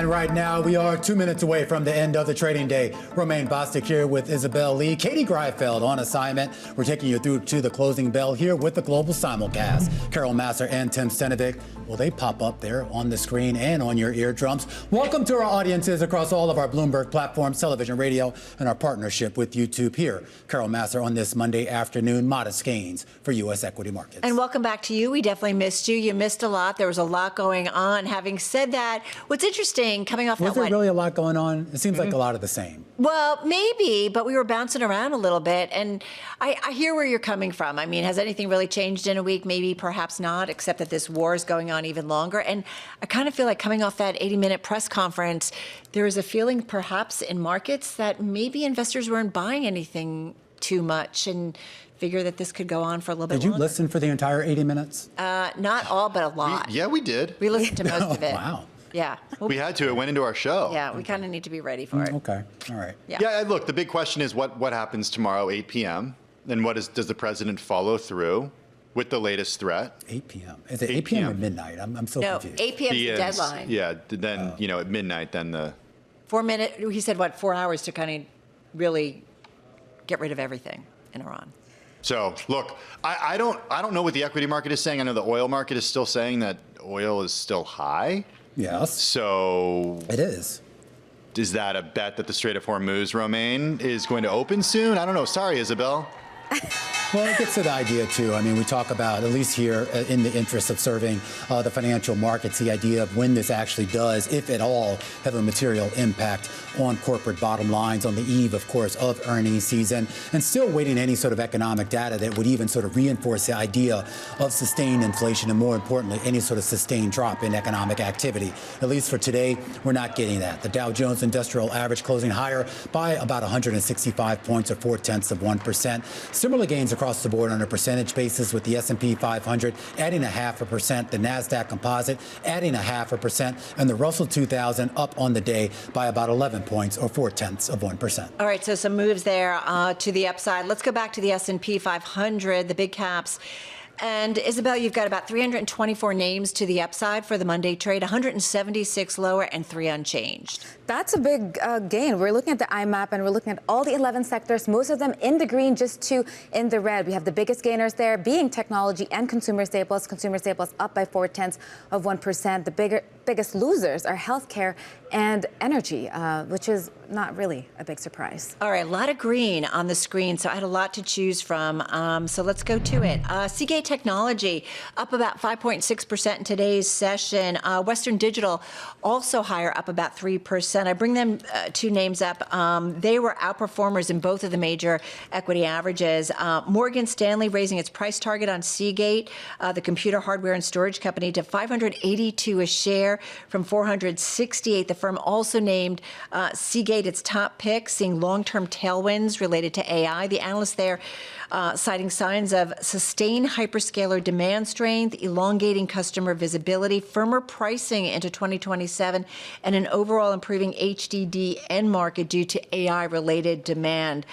And right now, we are 2 minutes away from the end of the trading day. Romaine Bostick here with Isabel Lee. Katie Greifeld on assignment. We're taking you through to the closing bell here with the global simulcast. Carol Massar and Tim Stenovec. Well, they pop up there on the screen and on your eardrums. Welcome to our audiences across all of our Bloomberg platforms, television, radio, and our partnership with YouTube here. Carol Massar on this Monday afternoon. Modest gains for U.S. equity markets. And welcome back to you. We definitely missed you. You missed a lot. There was a lot going on. Having said that, what's interesting coming off Was that there really a lot going on? It seems like a lot of the same. Well, maybe, but we were bouncing around a little bit. And I hear where you're coming from. I mean, has anything really changed in a week? Maybe, perhaps not, except that this war is going on even longer. And I kind of feel like coming off that 80-minute press conference, there was a feeling perhaps in markets that maybe investors weren't buying anything too much and figure that this could go on for a little bit longer. Did you listen for the entire 80 minutes? Not all, but a lot. Yeah, we did. We listened to most of it. Wow. Yeah. We had to. It went into our show. Yeah, we kind of need to be ready for it. Okay. All right. Yeah, look, the big question is what happens tomorrow, 8 p.m., and does the president follow through with the latest threat? 8 p.m. Is it 8 p.m. or midnight? I'm so confused. 8 p.m. is the deadline. Yeah, then, at midnight, then the... 4 minutes, he said, 4 hours to kind of really get rid of everything in Iran. So, look, I don't know what the equity market is saying. I know the oil market is still saying that oil is still high. Yes. So... It is. Is that a bet that the Strait of Hormuz, Romaine, is going to open soon? I don't know. Sorry, Isabel. Well, it gets to the idea, too. I mean, we talk about, at least here, in the interest of serving the financial markets, the idea of when this actually does, if at all, have a material impact on corporate bottom lines on the eve, of course, of earnings season, and still waiting any sort of economic data that would even sort of reinforce the idea of sustained inflation and, more importantly, any sort of sustained drop in economic activity. At least for today, we're not getting that. The Dow Jones Industrial Average closing higher by about 165 points or 0.4%. Similar gains across the board on a percentage basis, with the S&P 500 adding 0.5%, the NASDAQ Composite adding 0.5%, and the Russell 2000 up on the day by about 11 points or 0.4%. All right, so some moves there to the upside. Let's go back to the S&P 500, the big caps. And Isabel, you've got about 324 names to the upside for the Monday trade, 176 lower and 3 unchanged. That's a big gain. We're looking at the IMAP and we're looking at all the 11 sectors, most of them in the green, just 2 in the red. We have the biggest gainers there being technology and consumer staples. Consumer staples up by 0.4%. The biggest losers are healthcare and energy, which is not really a big surprise. All right, a lot of green on the screen, so I had a lot to choose from. So let's go to it. Seagate Technology up about 5.6% in today's session. Western Digital also higher, up about 3%. I bring them 2 names up. They were outperformers in both of the major equity averages. Morgan Stanley raising its price target on Seagate, the computer hardware and storage company, to $582 a share from $468. The firm also named Seagate its top pick, seeing long-term tailwinds related to AI. The analyst there citing signs of sustained hyperscaler demand strength, elongating customer visibility, firmer pricing into 2027, and an overall improving HDD end market due to AI-related demand.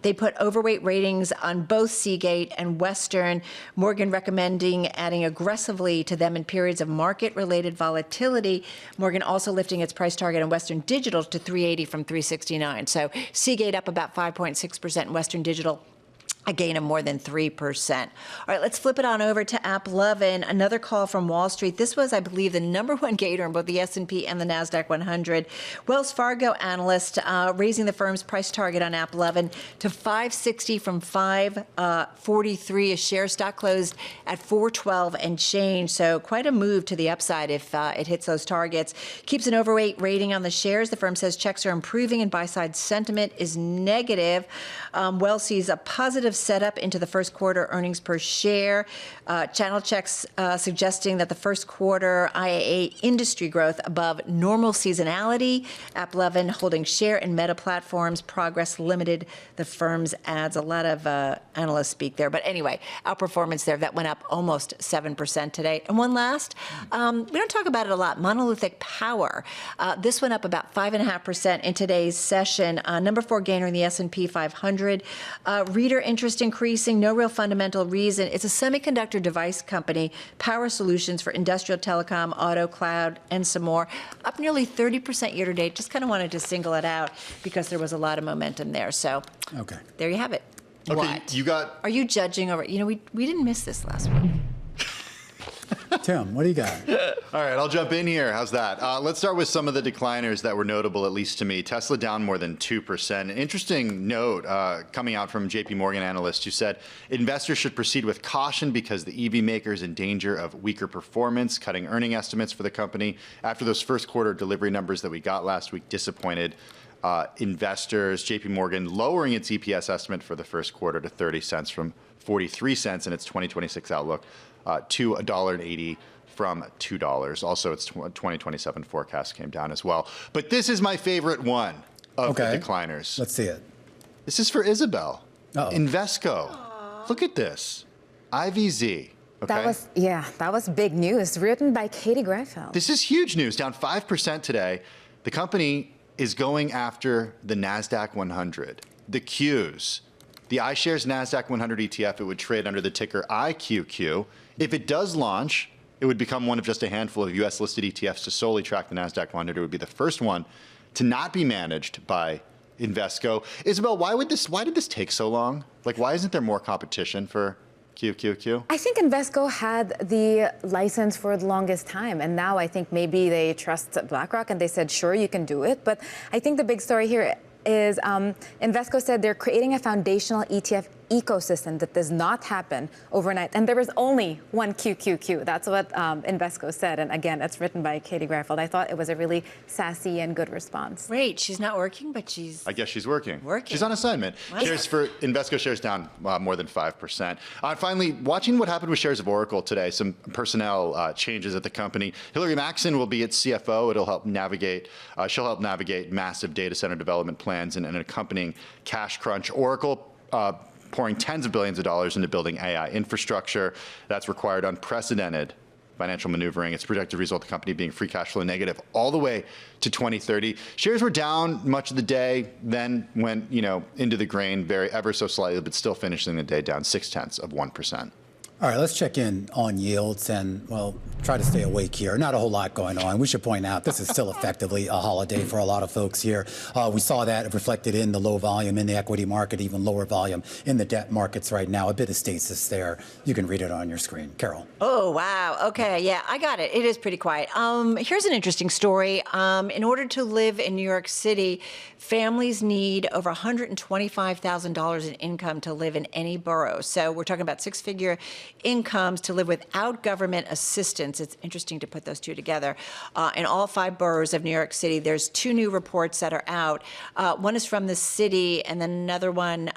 They put overweight ratings on both Seagate and Western. Morgan recommending adding aggressively to them in periods of market-related volatility. Morgan also lifting its price target on Western Digital to $380 from $369. So Seagate up about 5.6%, Western Digital a gain of more than 3%. All right, let's flip it on over to AppLovin. Another call from Wall Street. This was, I believe, the #1 gainer in both the S&P and the NASDAQ 100. Wells Fargo analyst raising the firm's price target on AppLovin to $560 from $543 a share. Stock closed at $412 and change. So quite a move to the upside if it hits those targets. Keeps an overweight rating on the shares. The firm says checks are improving and buy-side sentiment is negative. Wells sees a positive setup into the first quarter earnings per share. Channel checks suggesting that the first quarter IAA industry growth above normal seasonality. AppLovin holding share in Meta Platforms. Progress limited. The firm's adds a lot of analysts speak there. But anyway, outperformance there. That went up almost 7% today. And one last, we don't talk about it a lot, Monolithic Power. This went up about 5.5% in today's session. #4 gainer in the S&P 500. Reader interest interest increasing, no real fundamental reason. It's a semiconductor device company, power solutions for industrial, telecom, auto, cloud, and some more. Up nearly 30% year to date. Just kind of wanted to single it out because there was a lot of momentum there. So Okay. there you have it. Okay, What? you got. Are you judging over? You know, we didn't miss this last week. Tim, what do you got? All right, I'll jump in here. How's that? Let's start with some of the decliners that were notable, at least to me. Tesla down more than 2%. An interesting note coming out from JP Morgan analyst who said investors should proceed with caution because the EV maker is in danger of weaker performance, cutting earning estimates for the company after those first quarter delivery numbers that we got last week disappointed investors. JP Morgan lowering its EPS estimate for the first quarter to 30 cents from 43 cents in its 2026 outlook to $1.80 from $2. Also, its 2027 forecast came down as well. But this is my favorite one of the decliners. Let's see it. This is for Isabel. Uh-oh. Invesco. Look at this. IVZ. Okay. That was big news, written by Katie Greifeld. This is huge news, down 5% today. The company is going after the NASDAQ 100, the Qs. The iShares NASDAQ 100 ETF, it would trade under the ticker IQQ. If it does launch, it would become one of just a handful of US-listed ETFs to solely track the NASDAQ 100. It would be the first one to not be managed by Invesco. Isabel, why did this take so long? Like, why isn't there more competition for QQQ? I think Invesco had the license for the longest time, and now I think maybe they trust BlackRock and they said, sure, you can do it. But I think the big story here is Invesco said they're creating a foundational ETF ecosystem that does not happen overnight. And there is only one QQQ. That's what Invesco said. And again, it's written by Katie Greifeld. I thought it was a really sassy and good response. Wait, she's not working, but she's... I guess she's working. Working. She's on assignment. What? Shares for Invesco shares down more than 5%. Finally, watching what happened with shares of Oracle today, some personnel changes at the company. Hillary Maxson will be its CFO. It'll help navigate, she'll help navigate massive data center development plans and an accompanying cash crunch. Oracle pouring tens of billions of dollars into building AI infrastructure. That's required unprecedented financial maneuvering. It's projected to result in the company being free cash flow negative all the way to 2030. Shares were down much of the day, then went into the grain ever so slightly, but still finishing the day down 0.6%. All right, let's check in on yields and, well, try to stay awake here. Not a whole lot going on. We should point out this is still effectively a holiday for a lot of folks here. We saw that reflected in the low volume in the equity market, even lower volume in the debt markets right now. A bit of stasis there. You can read it on your screen. Carol. Oh, wow. Okay. Yeah, I got it. It is pretty quiet. Here's an interesting story. In order to live in New York City, families need over $125,000 in income to live in any borough. So we're talking about six-figure incomes to live without government assistance. It's interesting to put those two together. In all 5 boroughs of New York City, there's 2 new reports that are out. One is from the city, and then another one,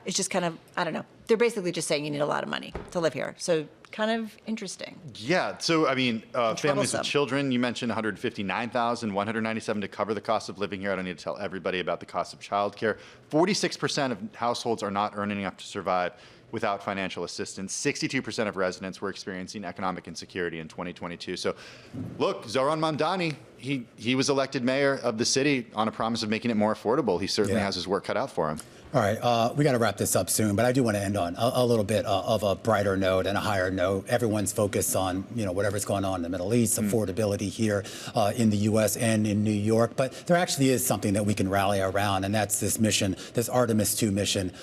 it's just kind of, I don't know. They're basically just saying you need a lot of money to live here. So kind of interesting. Yeah. So, I mean, families with children, you mentioned $159,197 to cover the cost of living here. I don't need to tell everybody about the cost of childcare. 46% of households are not earning enough to survive without financial assistance. 62% of residents were experiencing economic insecurity in 2022. So, look, Zoran Mamdani, he was elected mayor of the city on a promise of making it more affordable. He certainly has his work cut out for him. All right, we got to wrap this up soon, but I do want to end on a little bit of a brighter note and a higher note. Everyone's focused on, whatever's going on in the Middle East, affordability here in the U.S. and in New York. But there actually is something that we can rally around, and that's this mission, this Artemis 2 mission.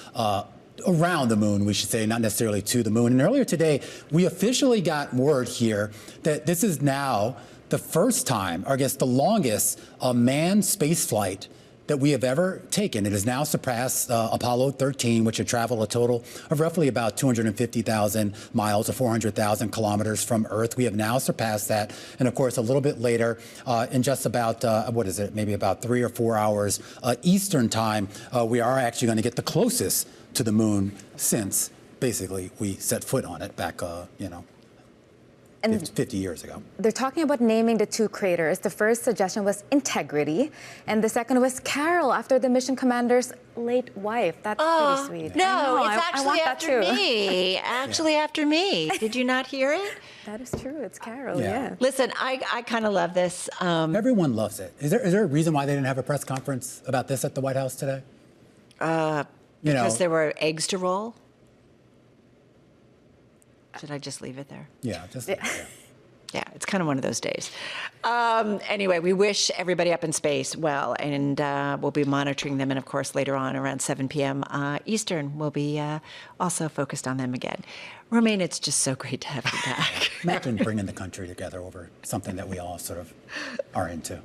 Around the moon, we should say, not necessarily to the moon. And earlier today, we officially got word here that this is now the first time, or I guess the longest, manned space flight that we have ever taken. It has now surpassed Apollo 13, which had traveled a total of roughly about 250,000 miles or 400,000 kilometers from Earth. We have now surpassed that. And of course, a little bit later, in just about, maybe about 3 or 4 hours Eastern time, we are actually going to get the closest to the moon since basically we set foot on it back, 50 years ago. They're talking about naming the 2 craters. The first suggestion was Integrity, and the second was Carol, after the mission commander's late wife. That's pretty sweet. No, it's actually I want after that too. me. Actually after me. Did you not hear it? That is true. It's Carol, yeah. Listen, I kind of love this. Everyone loves it. Is there a reason why they didn't have a press conference about this at the White House today? Because there were eggs to roll? Should I just leave it there? Yeah, just Yeah, it's kind of one of those days. Anyway, we wish everybody up in space well, and we'll be monitoring them. And of course, later on around 7 p.m. Eastern, we'll be also focused on them again. Romaine, it's just so great to have you back. Imagine bringing the country together over something that we all sort of are into.